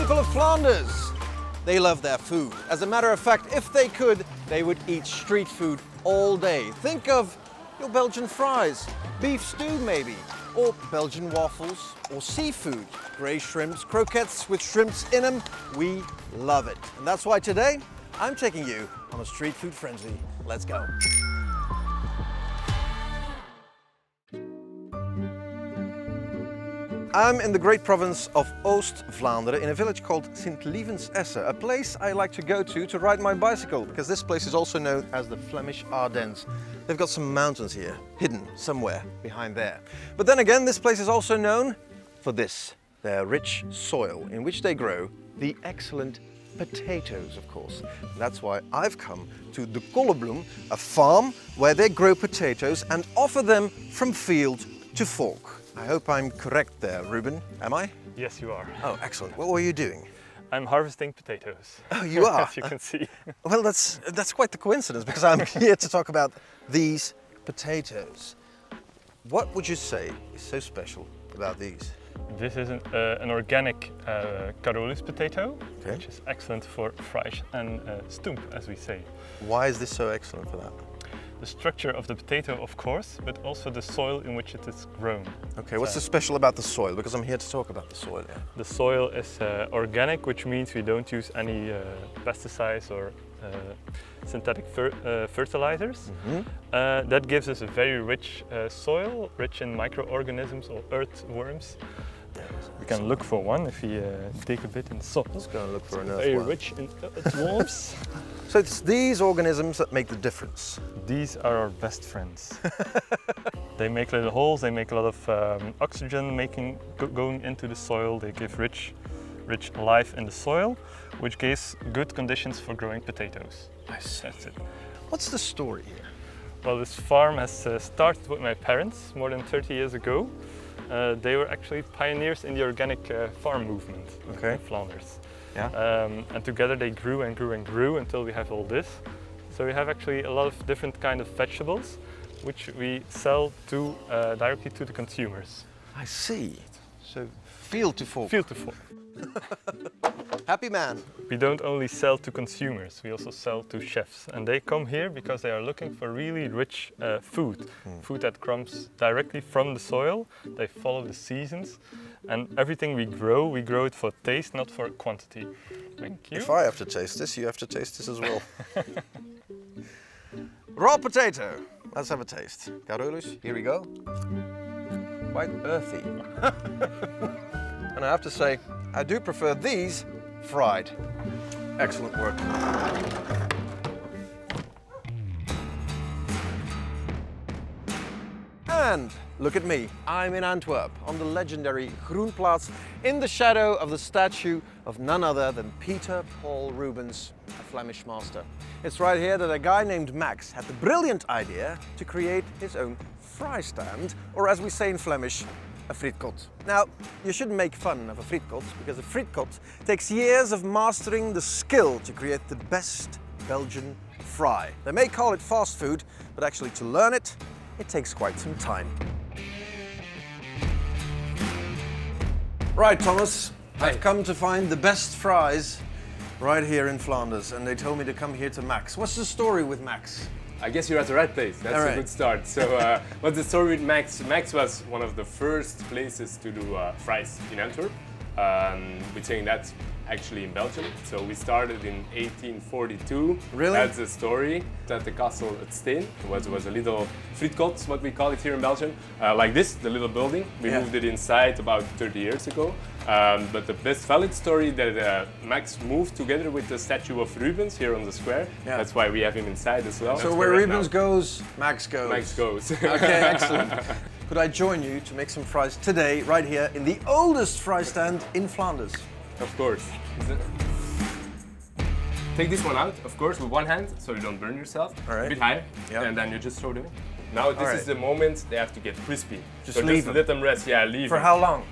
people of Flanders. They love their food. As a matter of fact, if they could, they would eat street food all day. Think of your Belgian fries, beef stew maybe, or Belgian waffles, or seafood, grey shrimps, croquettes with shrimps in them. We love it. And that's why today, I'm taking you on a street food frenzy. Let's go. I'm in the great province of Oost-Vlaanderen in a village called Sint-Lievens-Esse, a place I like to go to ride my bicycle, because this place is also known as the Flemish Ardennes. They've got some mountains here, hidden somewhere behind there. But then again, this place is also known for this, their rich soil in which they grow the excellent potatoes, of course. That's why I've come to the Kollebloem, a farm where they grow potatoes and offer them from field to fork. I hope I'm correct there, Ruben. Am I? Yes, you are. Oh, excellent. What were you doing? I'm harvesting potatoes. Oh, you are? As you can see. Well, that's quite the coincidence, because I'm here to talk about these potatoes. What would you say is so special about these? This is an organic Carolus potato, Okay. which is excellent for fries and stoemp, as we say. Why is this so excellent for that? The structure of the potato, of course, but also the soil in which it is grown. Okay, what's so special about the soil? Because I'm here to talk about the soil. Yeah. The soil is organic, which means we don't use any pesticides or synthetic fertilizers. Mm-hmm. That gives us a very rich soil, rich in microorganisms or earthworms. We can look for one if we dig a bit in the soil. Let's go and look for an Very earthworm. rich in earthworms. So it's these organisms that make the difference. These are our best friends. They make little holes, they make a lot of oxygen going into the soil. They give rich life in the soil, which gives good conditions for growing potatoes. I see. That's it. What's the story here? Well, this farm has started with my parents more than 30 years ago. They were actually pioneers in the organic farm movement Okay. in Flanders. Yeah. And together they grew and grew and grew until we have all this. So we have actually a lot of different kind of vegetables, which we sell to directly to the consumers. I see. So field to fork. Field to fork. Happy man. We don't only sell to consumers, we also sell to chefs. And they come here because they are looking for really rich food. Food that comes directly from the soil. They follow the seasons. And everything we grow it for taste, not for quantity. Thank you. If I have to taste this, you have to taste this as well. Raw potato. Let's have a taste. Carolus, here we go. Quite earthy. And I have to say, I do prefer these fried. Excellent work. And look at me, I'm in Antwerp on the legendary Groenplaats in the shadow of the statue of none other than Peter Paul Rubens, a Flemish master. It's right here that a guy named Max had the brilliant idea to create his own fry stand, or as we say in Flemish, a frietkot. Now, you shouldn't make fun of a frietkot, because a frietkot takes years of mastering the skill to create the best Belgian fry. They may call it fast food, but actually to learn it, it takes quite some time. Right, Thomas, I've come to find the best fries right here in Flanders, and they told me to come here to Max. What's the story with Max? I guess you're at the right place. That's a good start. So, what's the story with Max? Max was one of the first places to do fries in Antwerp. We're saying that's actually in Belgium. So we started in 1842. Really? That's the story. At the castle at Steen. It was a little frietkot, what we call it here in Belgium. Like this, the little building. We moved it inside about 30 years ago. But the best valid story that Max moved together with the statue of Rubens here on the square. Yeah. That's why we have him inside as well. So where Rubens goes, Max goes. Max goes. Okay, excellent. Could I join you to make some fries today, right here in the oldest fry stand in Flanders? Of course. Take this one out, of course, with one hand, so you don't burn yourself. All right. A bit higher, Yeah. and then you just throw them in. Now this is the moment they have to get crispy. Just so leave just them. let them rest. Yeah, leave For them. how long?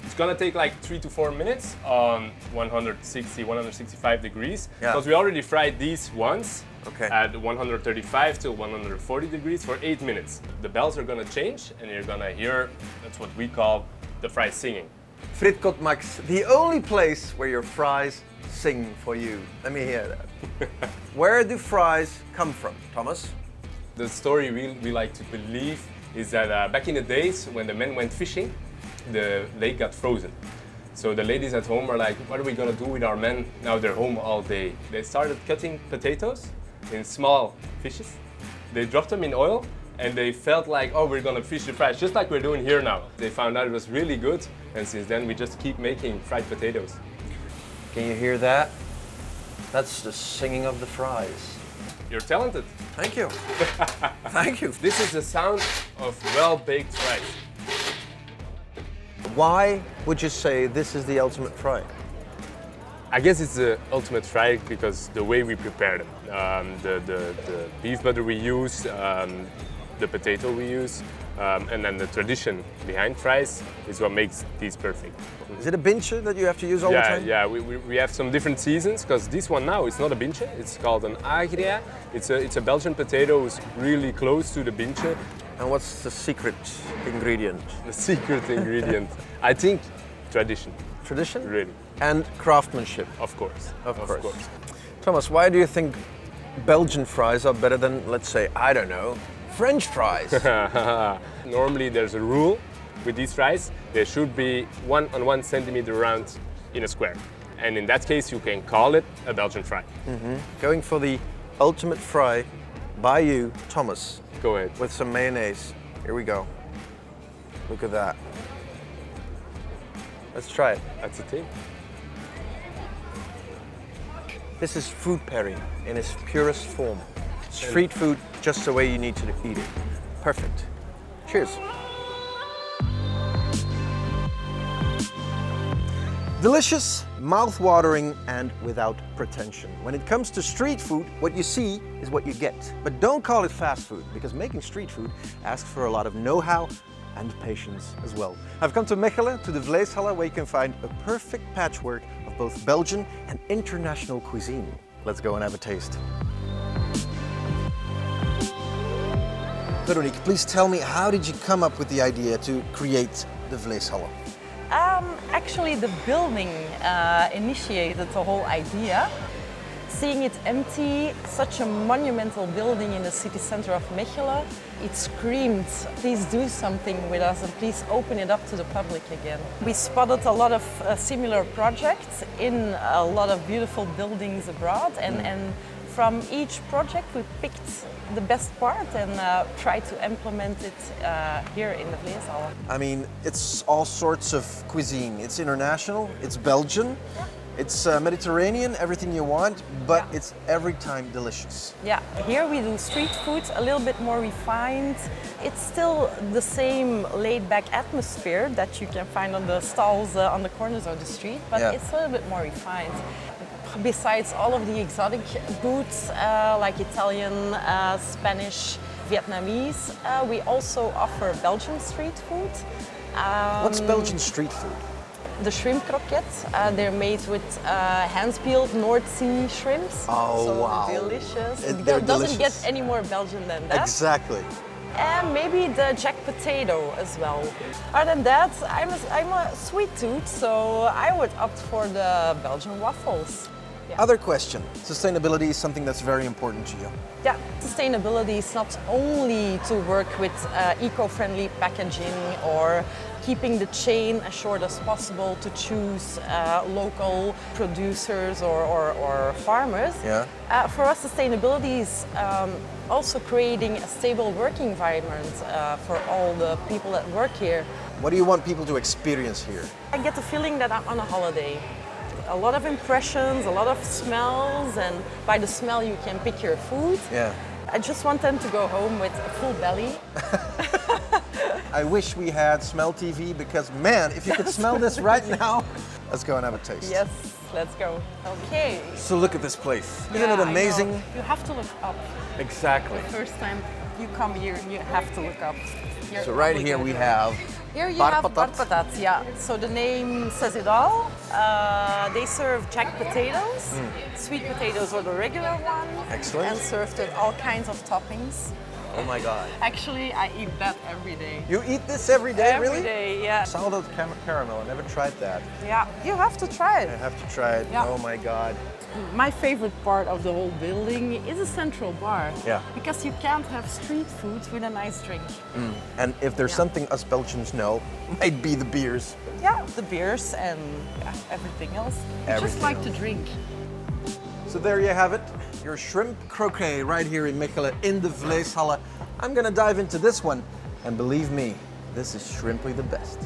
It's gonna take like 3 to 4 minutes on 160, 165 degrees. Yeah. Because we already fried these once Okay. at 135 to 140 degrees for 8 minutes. The bells are gonna change and you're gonna hear, that's what we call the fry singing. Frietkot Max, the only place where your fries sing for you. Let me hear that. Where do fries come from, Thomas? The story we like to believe is that back in the days when the men went fishing, the lake got frozen. So the ladies at home are like, what are we gonna do with our men? Now they're home all day. They started cutting potatoes in small fishes. They dropped them in oil and they felt like, oh, we're gonna fish the fries, just like we're doing here now. They found out it was really good, and since then we just keep making fried potatoes. Can you hear that? That's the singing of the fries. You're talented. Thank you. Thank you. This is the sound of well-baked fries. Why would you say this is the ultimate fry? I guess it's the ultimate fry because the way we prepare them. The beef butter we use, the potato we use, and then the tradition behind fries is what makes these perfect. Is it a binche that you have to use all the time? Yeah, we have some different seasons because this one now it's not a binche, it's called an agria. It's a Belgian potato who's really close to the binche. And what's the secret ingredient? The secret ingredient, I think, tradition. Tradition? Really. And craftsmanship. Of course. Of course. Thomas, why do you think Belgian fries are better than, let's say, I don't know, French fries? Normally there's a rule with these fries. They should be 1 on 1 centimeter round in a square. And in that case you can call it a Belgian fry. Going for the ultimate fry by you, Thomas. Go ahead. With some mayonnaise. Here we go. Look at that. Let's try it. That's the thing. This is food pairing in its purest form. Street food, just the way you need to eat it. Perfect. Cheers. Delicious, mouth-watering, and without pretension. When it comes to street food, what you see is what you get. But don't call it fast food, because making street food asks for a lot of know-how and patience as well. I've come to Mechelen, to the Vlade Salad, where you can find a perfect patchwork of both Belgian and international cuisine. Let's go and have a taste. Veronique, please tell me, how did you come up with the idea to create the Vlade Salad? Actually, the building initiated the whole idea. Seeing it empty, such a monumental building in the city center of Mechelen, it screamed, please do something with us and please open it up to the public again. We spotted a lot of similar projects in a lot of beautiful buildings abroad, and from each project we picked the best part and tried to implement it here in the Vlade Salad. I mean, it's all sorts of cuisine. It's international, it's Belgian, it's Mediterranean, everything you want, but it's every time delicious. Yeah, here we do street food, a little bit more refined. It's still the same laid-back atmosphere that you can find on the stalls on the corners of the street, but it's a little bit more refined. Besides all of the exotic foods like Italian, Spanish, Vietnamese, we also offer Belgian street food. What's Belgian street food? The shrimp croquettes, they're made with hand-peeled North Sea shrimps. Oh, so wow. Delicious. They're It delicious. doesn't get any more Belgian than that. Exactly. And maybe the jack potato as well. Other than that, I'm a sweet tooth, so I would opt for the Belgian waffles. Yeah. Other question. Sustainability is something that's very important to you. Yeah, sustainability is not only to work with eco-friendly packaging or keeping the chain as short as possible to choose local producers or farmers. Yeah. For us, sustainability is also creating a stable working environment for all the people that work here. What do you want people to experience here? I get the feeling that I'm on a holiday. A lot of impressions, a lot of smells, and by the smell you can pick your food. Yeah. I just want them to go home with a full belly. I wish we had Smell TV because, man, if you could smell this right now, let's go and have a taste. Yes, let's go. Okay. So look at this place. Isn't Yeah, it I know. amazing? You have to look up. Exactly. First time you come here, you have to look up. You're So right here we have Here you bar have patat. bar patat, yeah. So the name says it all. They serve jack potatoes, sweet potatoes or the regular one. Excellent. And served with all kinds of toppings. Oh my God. Actually, I eat that every day. You eat this every day, really? Every day, yeah. Salad caramel, I never tried that. Yeah, you have to try I it. have to try it. Yeah. Oh my God. My favorite part of the whole building is a central bar. Yeah. Because you can't have street food with a nice drink. And if there's something us Belgians know, might be the beers. Yeah, the beers and everything else. We just Everything like to else. drink. So there you have it, your shrimp croquet right here in Mechelen in the Vlade Salad. I'm gonna dive into this one, and believe me, this is shrimply the best.